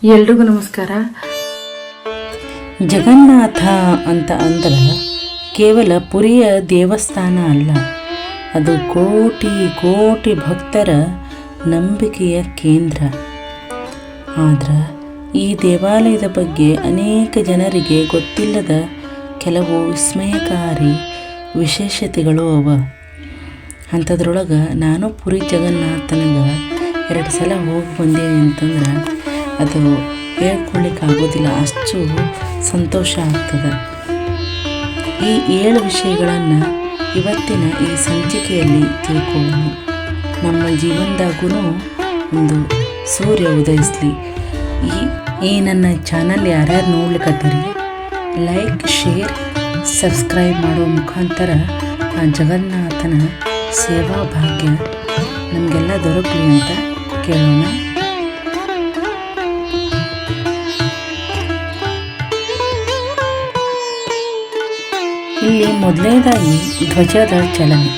ಎಲ್ರಿಗೂ ನಮಸ್ಕಾರ. ಜಗನ್ನಾಥ ಅಂತ ಅಂದ್ರೆ ಕೇವಲ ಪುರಿಯ ದೇವಸ್ಥಾನ ಅಲ್ಲ, ಅದು ಕೋಟಿ ಕೋಟಿ ಭಕ್ತರ ನಂಬಿಕೆಯ ಕೇಂದ್ರ. ಆದ್ರೆ ಈ ದೇವಾಲಯದ ಬಗ್ಗೆ ಅನೇಕ ಜನರಿಗೆ ಗೊತ್ತಿಲ್ಲದ ಕೆಲವು ವಿಸ್ಮಯಕಾರಿ ವಿಶೇಷತೆಗಳು ಅವ. ಅಂಥದ್ರೊಳಗೆ ನಾನು ಪುರಿ ಜಗನ್ನಾಥನಿಗೆ 2 ಸಲ ಹೋಗಿ ಬಂದೀನಿ ಅಂತಂದ್ರೆ ಅದು ಹೇಳ್ಕೊಳ್ಳಿಕ್ಕೆ ಆಗೋದಿಲ್ಲ, ಅಷ್ಟು ಸಂತೋಷ ಆಗ್ತದೆ. ಈ 7 ವಿಷಯಗಳನ್ನು ಇವತ್ತಿನ ಈ ಸಂಚಿಕೆಯಲ್ಲಿ ತಿಳ್ಕೊಳ್ಳೋಣ. ನಮ್ಮ ಜೀವನದಾಗೂ ಒಂದು ಸೂರ್ಯ ಉದಯಿಸಲಿ. ಈ ನನ್ನ ಚಾನಲ್ ಯಾರ್ಯಾರು ನೋಡ್ಲಿಕ್ಕತ್ತೀರಿ, ಲೈಕ್, ಶೇರ್, ಸಬ್ಸ್ಕ್ರೈಬ್ ಮಾಡೋ ಮುಖಾಂತರ ಆ ಜಗನ್ನಾಥನ ಸೇವಾ ಭಾಗ್ಯ ನಮಗೆಲ್ಲ ದೊರಕಲಿ ಅಂತ ಕೇಳೋಣ. ಇಲ್ಲಿ ಮೊದಲನೇದಾಗಿ ಧ್ವಜದ ಚಲನೆ.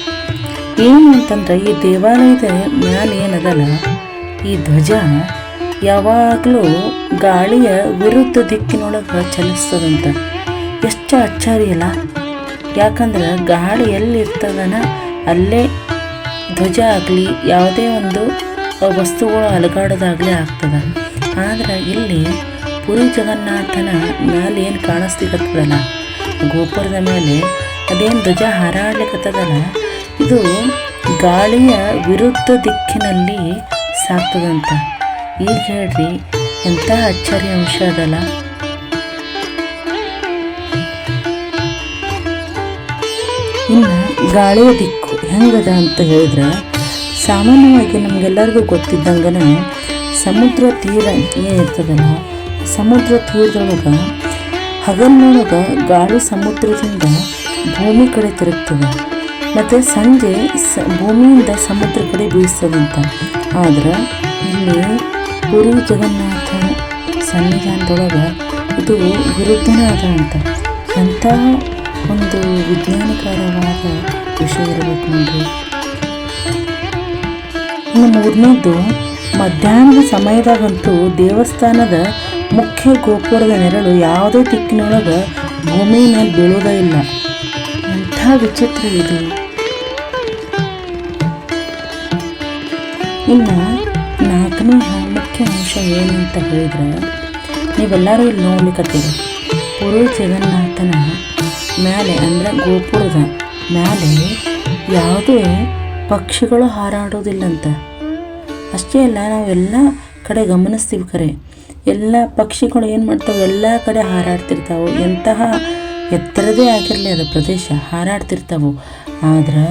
ಏನು ಅಂತಂದ್ರೆ ಈ ದೇವಾಲಯದ ಮ್ಯಾಲೆ ಏನದಲ್ಲ, ಈ ಧ್ವಜ ಯಾವಾಗಲೂ ಗಾಳಿಯ ವಿರುದ್ಧ ದಿಕ್ಕಿನೊಳಗೆ ಚಲಿಸ್ತದಂತ. ಎಷ್ಟು ಅಚ್ಚರಿಯಲ್ಲ. ಯಾಕಂದ್ರೆ ಗಾಳಿ ಎಲ್ಲಿರ್ತದನ ಅಲ್ಲೇ ಧ್ವಜ ಆಗಲಿ ಯಾವುದೇ ಒಂದು ವಸ್ತುಗಳು ಅಲುಗಾಡೋದಾಗಲಿ ಆಗ್ತದೆ. ಆದ್ರೆ ಇಲ್ಲಿ ಪುರಿ ಜಗನ್ನಾಥನ ಮೇಲೆ ಏನು ಕಾಣಿಸ್ಲಿಕ್ಕತ್ತದಲ್ಲ, ಗೋಪುರದ ಮೇಲೆ ಅದೇನು ಧ್ವಜ ಹಾರಾಡ್ಲಿಕ್ಕತ್ತದಲ್ಲ, ಇದು ಗಾಳಿಯ ವಿರುದ್ಧ ದಿಕ್ಕಿನಲ್ಲಿ ಸಾಕ್ತದಂತ. ಈಗ ಹೇಳ್ರಿ ಎಂಥ ಅಚ್ಚರಿ ಅಂಶ ಅದಲ್ಲ. ಇನ್ನು ಗಾಳಿಯ ದಿಕ್ಕು ಹೆಂಗದ ಅಂತ ಹೇಳಿದ್ರೆ, ಸಾಮಾನ್ಯವಾಗಿ ನಮಗೆಲ್ಲರಿಗೂ ಗೊತ್ತಿದ್ದಂಗನ ಸಮುದ್ರ ತೀರ ಏನಿರ್ತದಲ್ಲ, ಸಮುದ್ರ ತೀರದೊಳಗೆ ಹಗಲಿನೊಳಗೆ ಗಾಳಿ ಸಮುದ್ರದಿಂದ ಭೂಮಿ ಕಡೆ ತಿರುಗ್ತದೆ, ಮತ್ತು ಸಂಜೆ ಭೂಮಿಯಿಂದ ಸಮುದ್ರ ಕಡೆ ಬೀಸ್ತದಂತ. ಆದ್ರೆ ಇಲ್ಲಿ ಪುರಿ ಜಗನ್ನಾಥ ಸನ್ನಿಧಾನದೊಳಗೆ ಇದು ವಿರುದ್ಧನೇ ಅದ ಅಂತ. ಎಂತಹ ಒಂದು ವಿಜ್ಞಾನಕರವಾದ ವಿಷಯ ಇರಬೇಕು ನೋಡ್ರಿ. ಇನ್ನು 3ನೇದು, ಮಧ್ಯಾಹ್ನದ ಸಮಯದಾಗಂತೂ ದೇವಸ್ಥಾನದ ಮುಖ್ಯ ಗೋಪುರದ ನೆರಳು ಯಾವುದೇ ದಿಕ್ಕಿನೊಳಗೆ ಭೂಮಿ ಮೇಲೆ ಬೀಳೋದೇ ಇಲ್ಲ. ಎಂಥ ವಿಚಿತ್ರ ಇದು. ಇನ್ನು 4ನೇ ಮುಖ್ಯ ಅಂಶ ಏನು ಅಂತ ಹೇಳಿದ್ರೆ, ನೀವೆಲ್ಲರೂ ಇಲ್ಲಿ ನೋಡ್ಲಿಕ್ಕತ್ತೀರಿ, ಪುರಿ ಜಗನ್ನಾಥನ ಮೇಲೆ ಅಂದರೆ ಗೋಪುರದ ಮೇಲೆ ಯಾವುದೇ ಪಕ್ಷಿಗಳು ಹಾರಾಡೋದಿಲ್ಲಂತ. ಅಷ್ಟೇ ಅಲ್ಲ, ನಾವೆಲ್ಲ ಕಡೆ ಗಮನಿಸ್ತೀವಿ, ಖರೆ ಎಲ್ಲ ಪಕ್ಷಿಗಳು ಏನು ಮಾಡ್ತಾವೆ, ಎಲ್ಲ ಕಡೆ ಹಾರಾಡ್ತಿರ್ತಾವೆ. ಎಂತಹ ಎತ್ತರದೇ ಆಗಿರಲಿ ಅದು ಪ್ರದೇಶ, ಹಾರಾಡ್ತಿರ್ತಾವೆ. ಆದ್ರೆ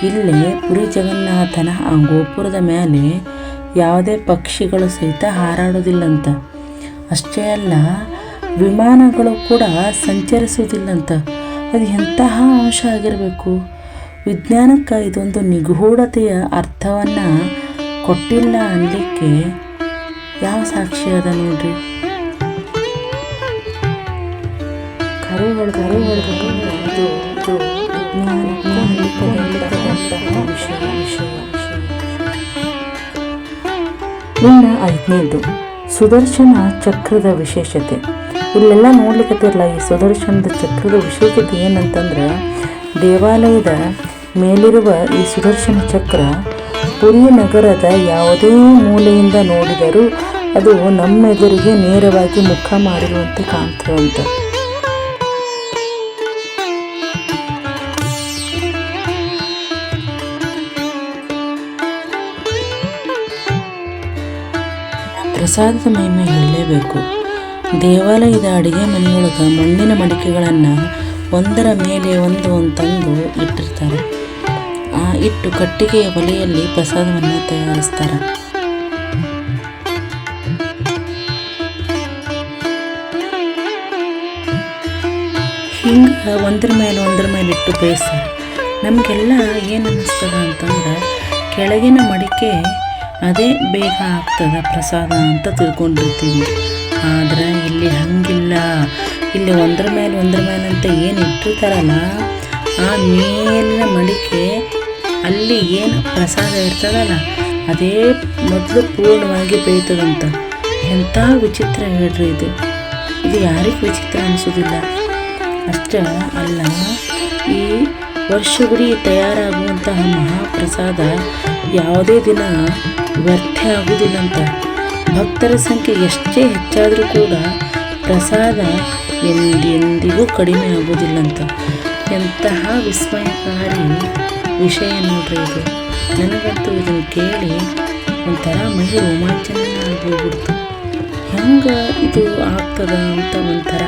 ಇಲ್ಲೇ ಪುರಿ ಜಗನ್ನಾಥನ ಆ ಗೋಪುರದ ಮೇಲೆ ಯಾವುದೇ ಪಕ್ಷಿಗಳು ಸಹಿತ ಹಾರಾಡೋದಿಲ್ಲಂತ. ಅಷ್ಟೇ ಅಲ್ಲ, ವಿಮಾನಗಳು ಕೂಡ ಸಂಚರಿಸೋದಿಲ್ಲಂತ. ಅದು ಎಂತಹ ಅಂಶ ಆಗಿರಬೇಕು. ವಿಜ್ಞಾನಕ್ಕೆ ಇದೊಂದು ನಿಗೂಢತೆಯ ಅರ್ಥವನ್ನು ಕೊಟ್ಟಿಲ್ಲ ಅನ್ನಲಿಕ್ಕೆ ಯಾವ ಸಾಕ್ಷಿ ಅದ ನೋಡ್ರಿ. ಇನ್ನು 5ನೇದು, ಸುದರ್ಶನ ಚಕ್ರದ ವಿಶೇಷತೆ. ಇಲ್ಲೆಲ್ಲ ನೋಡ್ಲಿಕ್ಕತ್ತಿರಲ್ಲ, ಈ ಸುದರ್ಶನದ ಚಕ್ರದ ವಿಶೇಷತೆ ಏನಂತಂದ್ರೆ, ದೇವಾಲಯದ ಮೇಲಿರುವ ಈ ಸುದರ್ಶನ ಚಕ್ರ ಪುರಿ ನಗರದ ಯಾವುದೇ ಮೂಲೆಯಿಂದ ನೋಡಿದರೂ ಅದು ನಮ್ಮೆದುರಿಗೆ ನೇರವಾಗಿ ಮುಖ ಮಾಡಿರುವಂತೆ ಕಾಣ್ತದಂತ. ಪ್ರಸಾದದ ಮಹಿಮೆ ಹೇಳಲೇಬೇಕು. ದೇವಾಲಯದ ಅಡುಗೆ ಮನೆಯೊಳಗೆ ಮಣ್ಣಿನ ಮಡಿಕೆಗಳನ್ನು ಒಂದರ ಮೇಲೆ ಒಂದು ತಂದು ಇಟ್ಟಿರ್ತಾರೆ. ಆ ಇಟ್ಟು ಕಟ್ಟಿಗೆಯ ಒಲೆಯಲ್ಲಿ ಪ್ರಸಾದವನ್ನು ತಯಾರಿಸ್ತಾರೆ. ಹಿಂಗೆ ಒಂದ್ರ ಮೇಲೆ ಇಟ್ಟು ಬೇಯಿಸ್ತಾರೆ. ನಮಗೆಲ್ಲ ಏನು ಅನ್ನಿಸ್ತದ ಅಂತಂದ್ರೆ, ಕೆಳಗಿನ ಮಡಿಕೆ ಅದೇ ಬೇಗ ಆಗ್ತದೆ ಪ್ರಸಾದ ಅಂತ ತಿಳ್ಕೊಂಡಿರ್ತೀವಿ. ಆದ್ರೆ ಇಲ್ಲಿ ಹಂಗಿಲ್ಲ. ಇಲ್ಲಿ ಒಂದ್ರ ಮೇಲೆ ಅಂತ ಏನು ಇಟ್ಟಿರ್ತಾರಲ್ಲ, ಆ ಮೇಲಿನ ಮಡಿಕೆ ಅಲ್ಲಿ ಏನು ಪ್ರಸಾದ ಇರ್ತದಲ್ಲ ಅದೇ ಮೊದಲು ಪೂರ್ಣವಾಗಿ ಬೇಯ್ತದಂತ. ಎಂಥ ವಿಚಿತ್ರ ಹೇಳ್ರಿ ಇದು ಯಾರಿಗೆ ವಿಚಿತ್ರ ಅನಿಸೋದಿಲ್ಲ. ಅಷ್ಟೇ ಅಲ್ಲ, ಈ ವರ್ಷವಿಡೀ ತಯಾರಾಗುವಂತಹ ಮಹಾಪ್ರಸಾದ ಯಾವುದೇ ದಿನ ವ್ಯರ್ಥ ಆಗುವುದಿಲ್ಲಂತ. ಭಕ್ತರ ಸಂಖ್ಯೆ ಎಷ್ಟೇ ಹೆಚ್ಚಾದರೂ ಕೂಡ ಪ್ರಸಾದ ಎಂದಿಗೂ ಕಡಿಮೆ ಆಗೋದಿಲ್ಲಂತ. ಎಂತಹ ವಿಸ್ಮಯಕಾರಿ ವಿಷಯ ನೋಡ್ರಿ ಇದು. ನನಗಂತೂ ಇದನ್ನು ಕೇಳಿ ಒಂಥರ ಮೈ ರೋಮಾಂಚನ ಆಗೋಗ್ಬಿಡ್ತು. ಹೆಂಗೆ ಇದು ಆಗ್ತದ ಅಂತ ಒಂಥರ.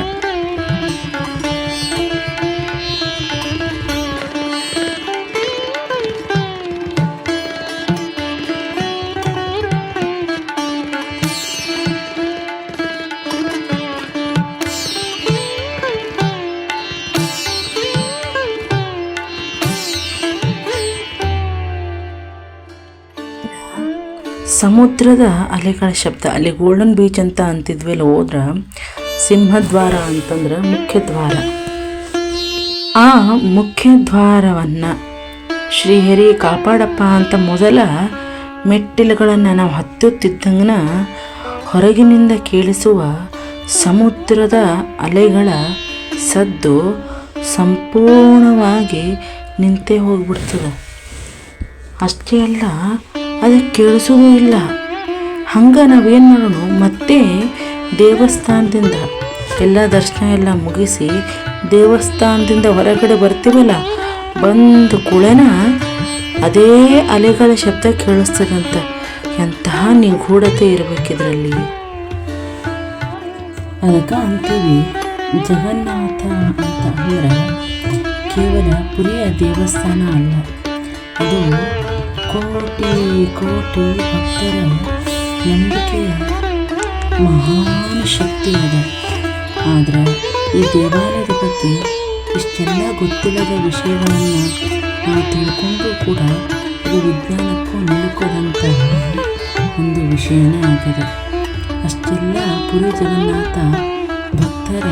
ಸಮುದ್ರದ ಅಲೆಗಳ ಶಬ್ದ. ಅಲ್ಲಿ ಗೋಲ್ಡನ್ ಬೀಚ್ ಅಂತ ಅಂತಿದ್ವಲ್ಲ, ಹೋದ್ರೆ ಸಿಂಹದ್ವಾರ ಅಂತಂದ್ರೆ ಮುಖ್ಯ ದ್ವಾರ. ಆ ಮುಖ್ಯ ದ್ವಾರವನ್ನು ಶ್ರೀಹರಿ ಕಾಪಾಡಪ್ಪ ಅಂತ ಮೊದಲ ಮೆಟ್ಟಿಲುಗಳನ್ನು ನಾವು ಹತ್ತುತ್ತಿದ್ದಂಗನ ಹೊರಗಿನಿಂದ ಕೇಳಿಸುವ ಸಮುದ್ರದ ಅಲೆಗಳ ಸದ್ದು ಸಂಪೂರ್ಣವಾಗಿ ನಿಂತೇ ಹೋಗ್ಬಿಡ್ತದೆ. ಅಷ್ಟೇ ಅಲ್ಲ, ಅದಕ್ಕೆ ಕೇಳಿಸೋದೂ ಇಲ್ಲ. ಹಂಗೆ ನಾವೇನು ಮಾಡೋಣ, ಮತ್ತೆ ದೇವಸ್ಥಾನದಿಂದ ಎಲ್ಲ ದರ್ಶನ ಎಲ್ಲ ಮುಗಿಸಿ ದೇವಸ್ಥಾನದಿಂದ ಹೊರಗಡೆ ಬರ್ತೀವಲ್ಲ, ಬಂದು ಕೂಡೇನ ಅದೇ ಅಲೆಗಳ ಶಬ್ದ ಕೇಳಿಸ್ತದಂತ. ಎಂತಹ ನಿಗೂಢತೆ ಇರಬೇಕಿದ್ರಲ್ಲಿ. ಅದಕ್ಕೆ ಅಂತೀವಿ ಜಗನ್ನಾಥ ಅಂತ ಅಂದ್ರೆ ಕೇವಲ ಪುರಿಯ ದೇವಸ್ಥಾನ ಅಲ್ಲ, ಅದು ಕೋಟಿ ಕೋಟಿ ಭಕ್ತರ ನಂಬಿಕೆಯ ಮಹಾನ್ ಶಕ್ತಿ ಅದ. ಆದರೆ ಈ ದೇವಾಲಯದ ಬಗ್ಗೆ ಇಷ್ಟೆಲ್ಲ ಗೊತ್ತಿಲ್ಲದ ವಿಷಯಗಳನ್ನು ನಾವು ತಿಳ್ಕೊಂಡ್ರೂ ಕೂಡ ಇದು ವಿಜ್ಞಾನಕ್ಕೂ ನಿಲುಕದಂತಹ ಒಂದು ವಿಷಯನೇ ಆಗಿದೆ. ಅಷ್ಟೆಲ್ಲ ಪುರಿ ಜಗನ್ನಾಥ ಭಕ್ತರ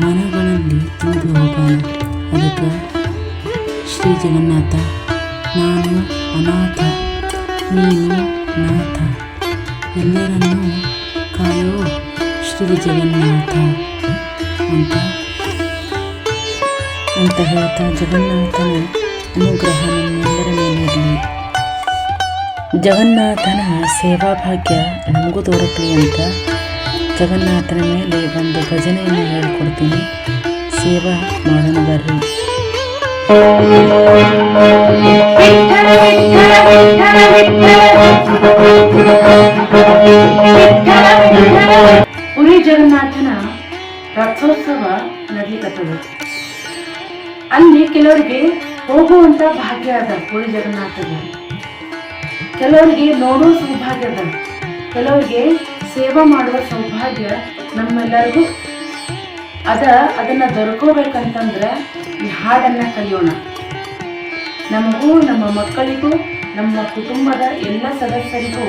ಮನಗಳಲ್ಲಿ ತುಂಬಿ ಹೋಗೋಣ. ಅದಕ್ಕೆ ಶ್ರೀ ಜಗನ್ನಾಥ, ನಾನು ಅನಾಥ, ನೀನು ನಾಥ, ಎಲ್ಲರನ್ನೂ ಕಾಯೋ ಶ್ರೀ ಜಗನ್ನಾಥ ಅಂತ ಹೇಳ್ತಾ ಜಗನ್ನಾಥನ ಅನುಗ್ರಹ ನಮ್ಮೆಲ್ಲರ ಮೇಲಿರಲಿ. ಜಗನ್ನಾಥನ ಸೇವಾ ಭಾಗ್ಯ ನಮಗೂ ದೊರಕಲಿ ಅಂತ ಜಗನ್ನಾಥನ ಮೇಲೆ ಒಂದು ಭಜನೆಯನ್ನು ಹೇಳ್ಕೊಡ್ತೀನಿ. ಸೇವಾ ಮಾಡೋಣ ಬರ್ರಿ. ಪುರಿ ಜಗನ್ನಾಥನ ರಥೋತ್ಸವ ನಡೀತದೆ. ಅಲ್ಲಿ ಕೆಲವರಿಗೆ ಹೋಗುವಂತ ಭಾಗ್ಯ ಅದ ಪುರಿ ಜಗನ್ನಾಥದ, ಕೆಲವರಿಗೆ ನೋಡುವ ಸೌಭಾಗ್ಯ ಅದ, ಕೆಲವರಿಗೆ ಸೇವಾ ಮಾಡುವ ಸೌಭಾಗ್ಯ ನಮ್ಮೆಲ್ಲರಿಗೂ ಅದನ್ನ ದೊರಕೋಬೇಕಂತಂದ್ರೆ ಈ ಹಾಡನ್ನ ಕಲಿಯೋಣ. ನಮಗೂ, ನಮ್ಮ ಮಕ್ಕಳಿಗೂ, ನಮ್ಮ ಕುಟುಂಬದ ಎಲ್ಲ ಸದಸ್ಯರಿಗೂ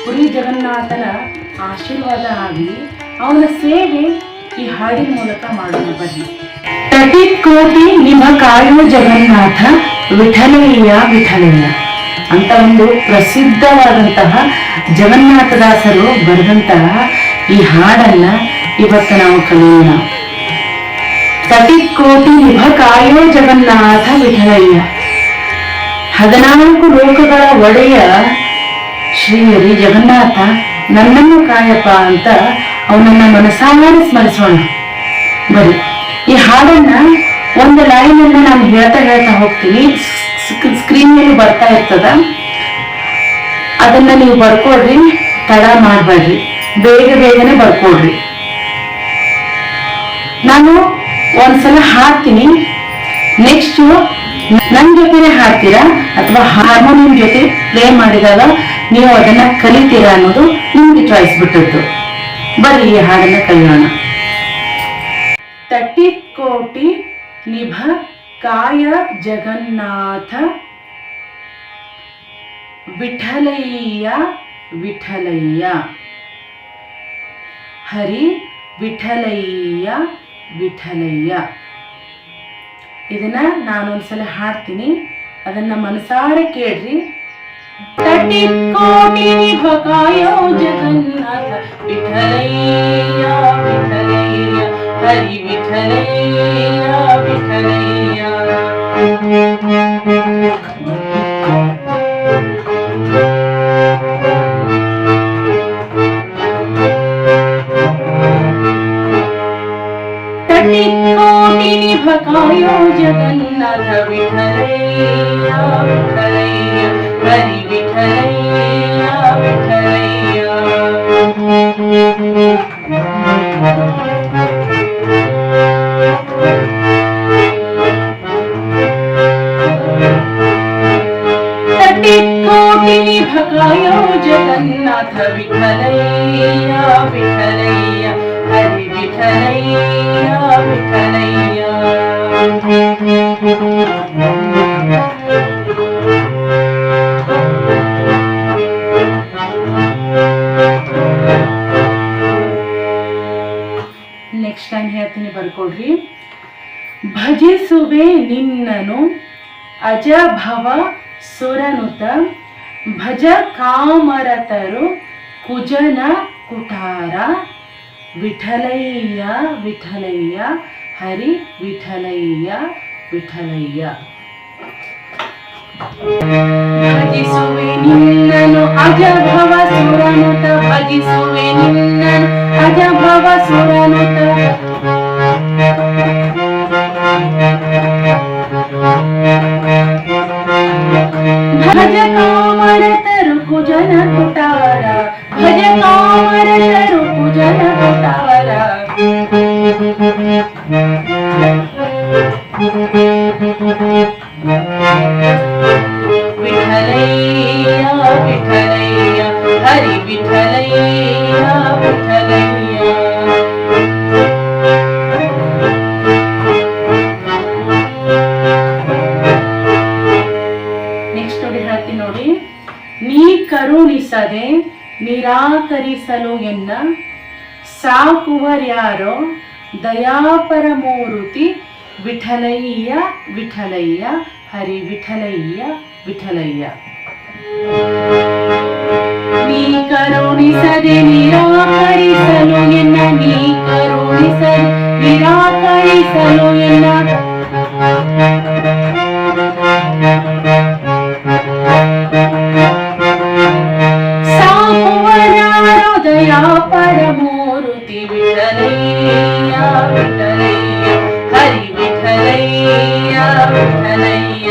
ಪುರಿ ಜಗನ್ನಾಥನ ಆಶೀರ್ವಾದ ಆಗಲಿ. ಅವನ ಸೇವೆ ಈ ಹಾಡಿನ ಮೂಲಕ ಮಾಡೋಣ ಬನ್ನಿ. ಕೋಟಿ ನಿಮ್ಮ ಕಾಯೋ ಜಗನ್ನಾಥ ವಿಠಲಯ್ಯ ವಿಠಲಯ್ಯ ಅಂತ ಒಂದು ಪ್ರಸಿದ್ಧವಾದಂತಹ ಜಗನ್ನಾಥದಾಸರು ಬರೆದಂತಹ ಈ ಹಾಡನ್ನ ಇವತ್ತು ನಾವು ಕಲಿಯೋಣ. ಕೋಟಿ ನಿಭ ಕಾಯೋ ಜಗನ್ನಾಥ ವಿಠಲಯ್ಯ, 14 ಲೋಕಗಳ ಒಡೆಯ ಶ್ರೀಹರಿ ಜಗನ್ನಾಥ ನನ್ನನ್ನು ಕಾಯಪ್ಪ ಅಂತ ಅವನನ್ನ ಮನಸಾರೆ ಸ್ಮರಿಸೋಣ. ಬರೀ ಈ ಹಾಡನ್ನ ಒಂದು ಲೈನ್ ಅನ್ನ ನಾನು ಹೇಳ್ತಾ ಹೋಗ್ತೀನಿ. ಸ್ಕ್ರೀನ್ ಮೇಲೆ ಬರ್ತಾ ಇರ್ತದ, ಅದನ್ನ ನೀವು ಬರ್ಕೊಡ್ರಿ, ತಡ ಮಾಡ್ಬೇಡ್ರಿ, ಬೇಗನೆ ಬರ್ಕೊಡ್ರಿ. ನಾನು ಒಂದ್ಸಲ ಹಾಡ್ತೀನಿ, ನೆಕ್ಸ್ಟ್ ನನ್ ಜೊತೆನೆ ಹಾಡ್ತೀರಾ ಅಥವಾ ಹಾರ್ಮೋನಿಯಂ ಜೊತೆ ಪ್ಲೇ ಮಾಡಿದಾಗ ನೀವು ಅದನ್ನ ಕಲಿತೀರಾ ಅನ್ನೋದು ನಿಮ್ಗೆ ಚಾಯ್ಸ್ ಬಿಟ್ಟಿತ್ತು. ಬರೀ ಈ ಹಾಡನ್ನ ಕಲಿಯೋಣ. 30 ಕೋಟಿ ನಿಭ ಕಾಯ ಜಗನ್ನಾಥ ವಿಠಲಯ್ಯ ವಿಠಲಯ್ಯ, ಹರಿ ವಿಠಲಯ್ಯ ವಿಠಲಯ್ಯ. ಇದನ್ನ ನಾನೊಂದ್ಸಲ ಹಾಡ್ತೀನಿ, ಅದನ್ನ ಮನಸಾರೆ ಕೇಳ್ರಿ. 30 ಕೋಟಿ ನಿಭ ಕಾಯೋ ಜಗನ್ನಾಥ ಕಾಯೋ ಜಗನ್ನಾಥ ವಿಠಲಯ್ಯ ವಿಠಲಯ್ಯ ಹರಿ ವಿಠಲಯ್ಯ ವಿಠಲಯ್ಯ. ಕೋಟಿ ಭಕಾಯೋ ಜಗನ್ನಾಥ ವಿಠಲಯ್ಯ ವಿಠಲಯ್ಯ ಹರಿ ವಿಠಲಯ್ಯ ವಿಠಲಯ್ಯ. ನೆಕ್ಸ್ಟ್ ಲೈನ್ ಹೇಳ್ತೀನಿ, ಬರ್ಕೊಡ್ರಿ. ಭಜಿಸುವೆ ನಿನ್ನನು ಅಜಭವ ಸುರನುತ ಭಜ ಕಾಮರತರು ಕುಜನ ಕುಟಾರ ವಿಠಲಯ್ಯ ವಿಠಲಯ್ಯ ಹರಿ ವಿಠಲಯ್ಯ ವಿಠಲಯ್ಯ. ಭಜಿಸುವೆ ನಿನ್ನನು ಅಜಭವ ಸುರನುತ ಭಜಿಸುವೆ ನಿನ್ನನು ಅಜಭವ ಸುರನುತ ಭಜ ಕಾಮರತರು ಕುಜನ ಕುಟಾರ ಭಜ ಕಾಮರತರು ಕುಜನ ಕುಟಾರ. ವಿಠಲಯ್ಯ ವಿಠಲಯ್ಯ ಹರಿ ವಿಠಲಯ್ಯ ವಿಠಲಯ್ಯ. ನೋಡಿ, ನೀ ಕರುಣಿಸದೆ ನಿರಾಕರಿಸಲು ಎನ್ನ ಸಾಕುವರ್ಯಾರೋ ದಯಾಪರಮೂರುತಿ ವಿಠಲಯ್ಯ ವಿಠಲಯ್ಯ ಹರಿ ವಿಠಲಯ್ಯ ವಿಠಲಯ್ಯ. ನೀ ಕರುಣಿಸದೆ ನಿರಾಕರಿಸಲು ಎನ್ನ ನೀ ಕರುಣಿಸದೆ ನಿರಾಕರಿಸಲು ಎನ್ನ ಪರಮೂರುತಿ ವಿಠಲಯ್ಯ ವಿಠಲಯ್ಯ ಹರಿ ವಿಠಲಯ್ಯ ವಿಠಲಯ್ಯ.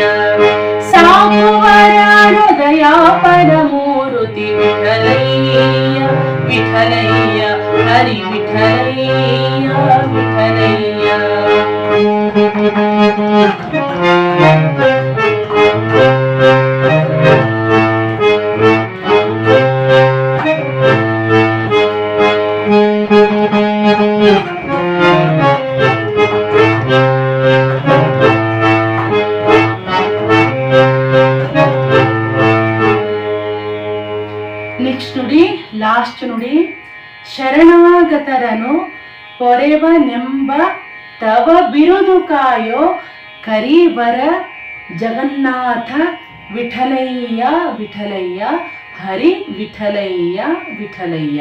ಸಾಕುವರ್ಯಾರೋ ದಯಾ ಪರಮೂರುತಿ ವಿಠಲಯ್ಯ ವಿಠಲಯ್ಯ ಹರಿ ವಿಠಲಯ್ಯ ವಿಠಲಯ್ಯ. ನೆಕ್ಸ್ಟ್ ನೋಡಿ, ಲಾಸ್ಟ್ ನೋಡಿ. ಶರಣಾಗತರನು ಪೊರೆವನೆಂಬ ತವ ಬಿರುದು ಕಾಯೋ ಕರಿವರ ಜಗನ್ನಾಥ ವಿಠಲಯ್ಯ ವಿಠಲಯ್ಯ ಹರಿ ವಿಠಲಯ್ಯ ವಿಠಲಯ್ಯ.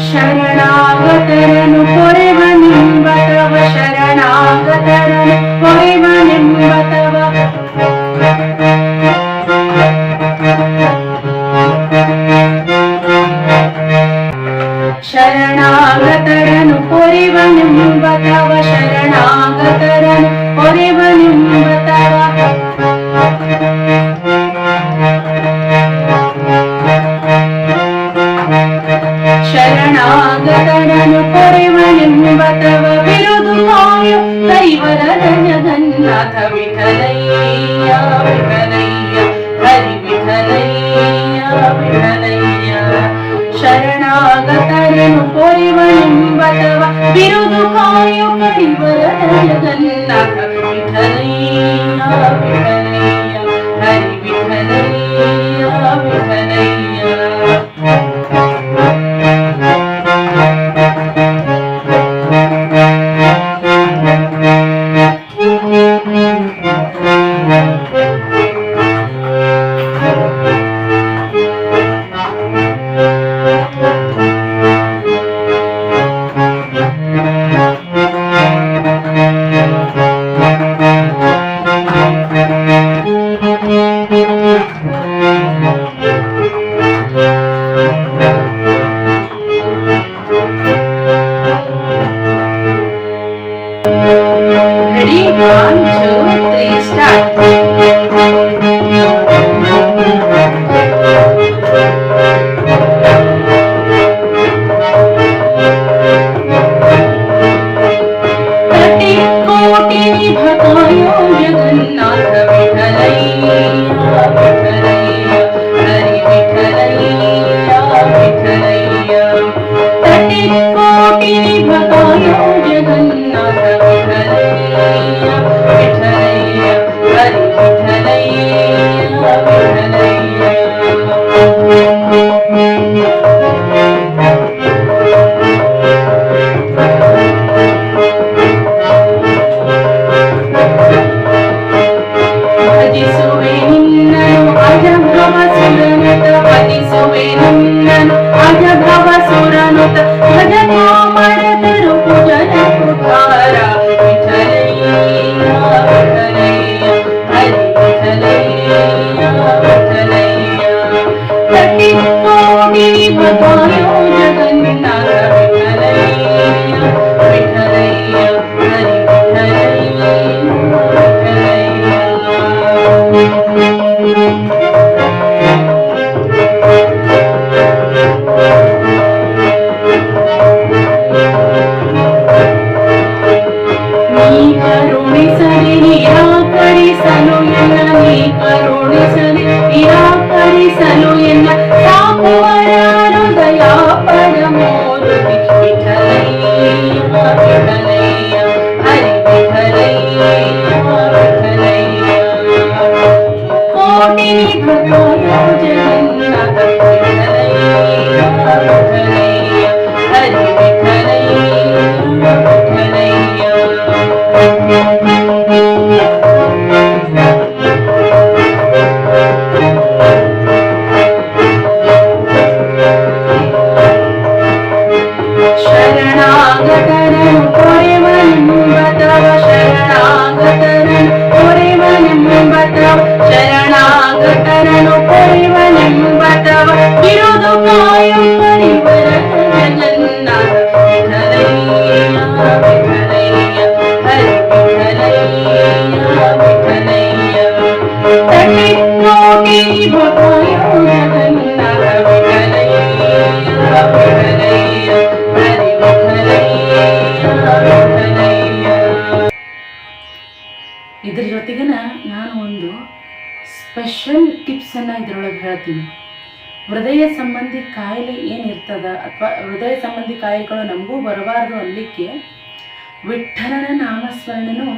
ಶರಣಾಗತರನು ಪೊರೆವನೆಂಬ ತವ ಶರಣಾಗತರನು ಪೊರೆವನೆಂಬ ತವ ಶರಣಾಗತರನು ಪೊರೆವನೆಂಬ ತವ ಶರಣಾಗತರನು ಪೊರೆವನೆಂಬ ತವ ಶರಣಾಗತರನು ಪೊರೆವನೆಂಬ ತವ ಬಿರುದು ಕಾಯೋ ಕೈವರದ ಜಗನ್ನಾಥ ವಿಠಲಯ್ಯ ವಿಠಲಯ್ಯ ಹರಿ ವಿಠಲಯ್ಯ ವಿಠಲಯ್ಯ. ಶರಣಾಗತರನು ಪೊರೆವನೆಂಬ ತವ ಬಿರುದು ಕಾಯೋ ಕೈವರದ ಜಗನ್ನಾಥ भवायो जगन्नाथ विठलय्य विठलय्य हरि विठलय्य ಕರುಣಿಸಲಿ ನಿರಾಕರಿಸಲು ಎನ್ನ ನೀ ಕರುಣಿಸಲಿ ನಿರಾಕರಿಸಲು ಎನ್ನ ಸಾಕುವರ ಹೃದಯ ಪರಮೋರುತಿ ವಿಠಲಯ್ಯ ವಿಠಲಯ್ಯ ಹರಿ ವಿಠಲಯ್ಯ ವಿಠಲಯ್ಯ ಕೋಟಿ ಭವಾಯೋ ಜಗನ್ನಾಥ ವಿಠಲಯ್ಯ ವಿಠಲಯ್ಯ ಹರಿ ವಿಠಲಯ್ಯ ವಿಠಲಯ್ಯ ಶರಣಾಗತರನು ಕೊರೆವನೆಂಬತವ ಶರಣಾಗತರನು ಕೊರೆವನೆಂಬತವ ಶರಣಾಗತರನು ಕೊರೆವನೆಂಬತವ ಬಿರುದು ಕಾಯು ಪರಿವರ ಜಗನ್ನಾಥ ವಿಠಲಯ್ಯ ವಿಠಲಯ್ಯ ಹರಿ ವಿಠಲಯ್ಯ ವಿಠಲಯ್ಯ ತಟಿ ಕೋಟಿ ಭವಾಯೋ ಜಗನ್ನಾಥ ವಿಠಲಯ್ಯ ವಿಠಲಯ್ಯ ಹರಿ ವಿಠಲಯ್ಯ ವಿಠಲಯ್ಯ. ಇದ್ರ ಜೊತೆಗಿನ ನಾನು ಒಂದು ಸ್ಪೆಷಲ್ ಟಿಪ್ಸನ್ನು ಇದರೊಳಗೆ ಹೇಳ್ತೀನಿ. ಹೃದಯ ಸಂಬಂಧಿ ಕಾಯಿಲೆ ಏನಿರ್ತದ ಅಥವಾ ಹೃದಯ ಸಂಬಂಧಿ ಕಾಯಿಲೆಗಳು ನಮಗೂ ಬರಬಾರ್ದು ಅನ್ಲಿಕ್ಕೆ ವಿಠ್ಠಲನ ನಾಮಸ್ಮರಣೆನೂ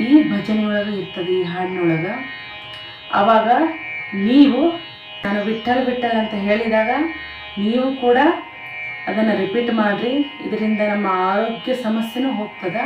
ಈ ಭಜನೆಯೊಳಗೆ ಇರ್ತದೆ, ಈ ಹಾಡಿನೊಳಗೆ. ಆವಾಗ ನೀವು ನಾನು ವಿಠ್ಠಲ್ ವಿಠ್ಠಲ್ ಅಂತ ಹೇಳಿದಾಗ ನೀವು ಕೂಡ ಅದನ್ನು ರಿಪೀಟ್ ಮಾಡಿರಿ. ಇದರಿಂದ ನಮ್ಮ ಆರೋಗ್ಯ ಸಮಸ್ಯೆನೂ ಹೋಗ್ತದ.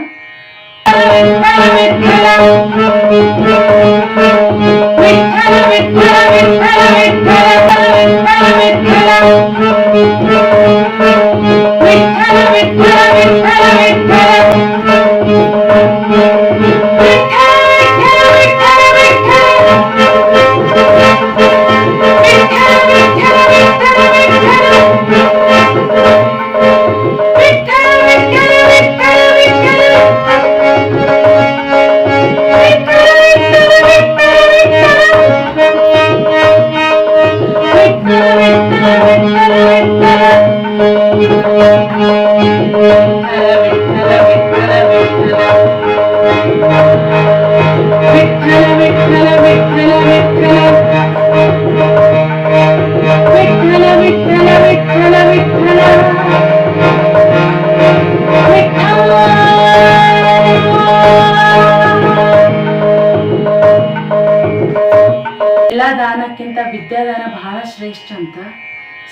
ಎಲ್ಲ ದಾನಕ್ಕಿಂತ ವಿದ್ಯಾದಾನ ಬಹಳ ಶ್ರೇಷ್ಠ ಅಂತ,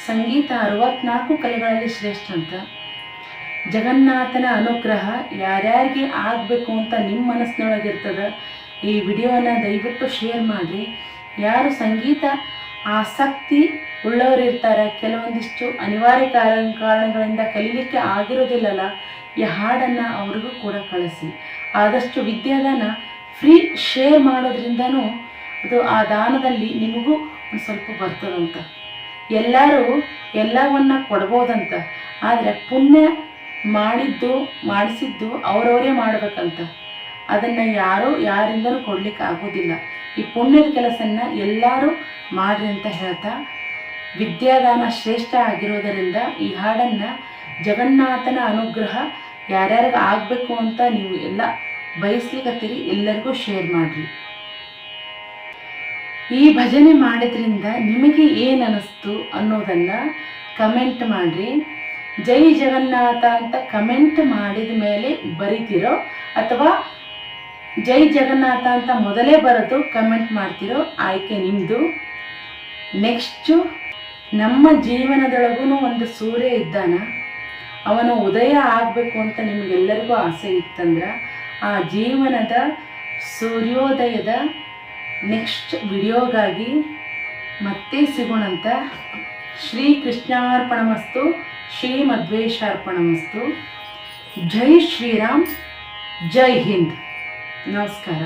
ಸಂಗೀತ 64 ಕಲೆಗಳಲ್ಲಿ ಶ್ರೇಷ್ಠ ಅಂತ. ಜಗನ್ನಾಥನ ಅನುಗ್ರಹ ಯಾರ್ಯಾರಿಗೆ ಆಗಬೇಕು ಅಂತ ನಿಮ್ಮ ಮನಸ್ಸಿನೊಳಗಿರ್ತದ. ಈ ವಿಡಿಯೋನ ದಯವಿಟ್ಟು ಶೇರ್ ಮಾಡಿರಿ. ಯಾರು ಸಂಗೀತ ಆಸಕ್ತಿ ಉಳ್ಳವರು ಇರ್ತಾರೆ, ಕೆಲವೊಂದಿಷ್ಟು ಅನಿವಾರ್ಯ ಕಾರಣಗಳಿಂದ ಕಲೀಲಿಕ್ಕೆ ಆಗಿರೋದಿಲ್ಲಲ್ಲ, ಈ ಹಾಡನ್ನು ಅವ್ರಿಗೂ ಕೂಡ ಕಳಿಸಿ. ಆದಷ್ಟು ವಿದ್ಯಾದಾನ ಫ್ರೀ ಶೇರ್ ಮಾಡೋದ್ರಿಂದನೂ ಅದು ಆ ದಾನದಲ್ಲಿ ನಿಮಗೂ ಒಂದು ಸ್ವಲ್ಪ ಬರ್ತದಂತ. ಎಲ್ಲರೂ ಎಲ್ಲವನ್ನ ಕೊಡ್ಬೋದಂತ, ಆದರೆ ಪುಣ್ಯ ಮಾಡಿಸಿದ್ದು ಅವರವರೇ ಮಾಡಬೇಕಂತ. ಅದನ್ನು ಯಾರಿಂದನೂ ಕೊಡ್ಲಿಕ್ಕೆ ಆಗೋದಿಲ್ಲ. ಈ ಪುಣ್ಯದ ಕೆಲಸನ್ನ ಎಲ್ಲರೂ ಮಾಡ್ರಿ ಅಂತ ಹೇಳ್ತಾ, ವಿದ್ಯಾದಾನ ಶ್ರೇಷ್ಠ ಆಗಿರೋದರಿಂದ ಈ ಹಾಡನ್ನು ಜಗನ್ನಾಥನ ಅನುಗ್ರಹ ಯಾರ್ಯಾರಿಗೆ ಆಗಬೇಕು ಅಂತ ನೀವು ಎಲ್ಲ ಬಯಸ್ಲಿಕ್ಕತ್ತೀರಿ, ಎಲ್ಲರಿಗೂ ಶೇರ್ ಮಾಡಿರಿ. ಈ ಭಜನೆ ಮಾಡಿದ್ರಿಂದ ನಿಮಗೆ ಏನು ಅನ್ನಿಸ್ತು ಅನ್ನೋದನ್ನು ಕಮೆಂಟ್ ಮಾಡಿರಿ. ಜೈ ಜಗನ್ನಾಥ ಅಂತ ಕಮೆಂಟ್ ಮಾಡಿದ ಮೇಲೆ ಬರೀತಿರೋ ಅಥವಾ ಜೈ ಜಗನ್ನಾಥ ಅಂತ ಮೊದಲೇ ಬರೋದು ಕಮೆಂಟ್ ಮಾಡ್ತಿರೋ ಆಯ್ಕೆ ನಿಮ್ಮದು. ನೆಕ್ಸ್ಟು, ನಮ್ಮ ಜೀವನದೊಳಗೂ ಒಂದು ಸೂರ್ಯ ಇದ್ದಾನ, ಅವನು ಉದಯ ಆಗಬೇಕು ಅಂತ ನಿಮಗೆಲ್ಲರಿಗೂ ಆಸೆ ಇತ್ತಂದ್ರೆ ಆ ಜೀವನದ ಸೂರ್ಯೋದಯದ ನೆಕ್ಸ್ಟ್ ವಿಡಿಯೋಗಾಗಿ ಮತ್ತೆ ಸಿಗೋಣಂತ. ಶ್ರೀ ಕೃಷ್ಣಾರ್ಪಣಮಸ್ತು, ಶ್ರೀ ಮಧ್ವೇಶಾರ್ಪಣಮಸ್ತು. ಜೈ ಶ್ರೀರಾಮ್, ಜೈ ಹಿಂದ್. ನಮಸ್ಕಾರ.